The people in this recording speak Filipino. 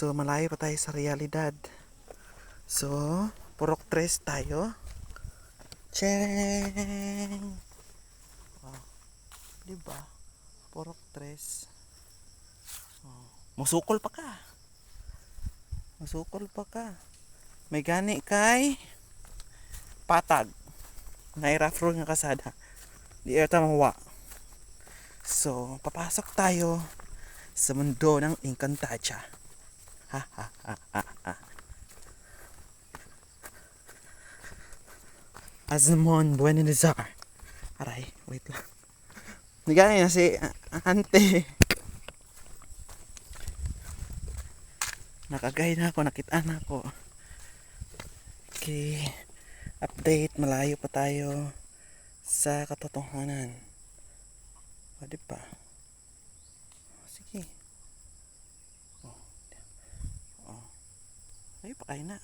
So malayo pa tayo sa realidad. So purok 3 tayo. Cheng. Oh, diba? Purok 3. Oh, musukol pa ka. Musukol pa ka. May gani kay patag. Nairafro nga kasada. Di ata mawa. So, papasok tayo sa mundo ng Encantadia. Ha ha ha ha ha. Azmon Buenizar. Aray, wait lang. Nagaya na si ante. Nakagay na ako, nakita na ako. Okay, update, malayo pa tayo sa katotohanan. O, diba? Sige. Oh. Oh. Ay, pa kayo na.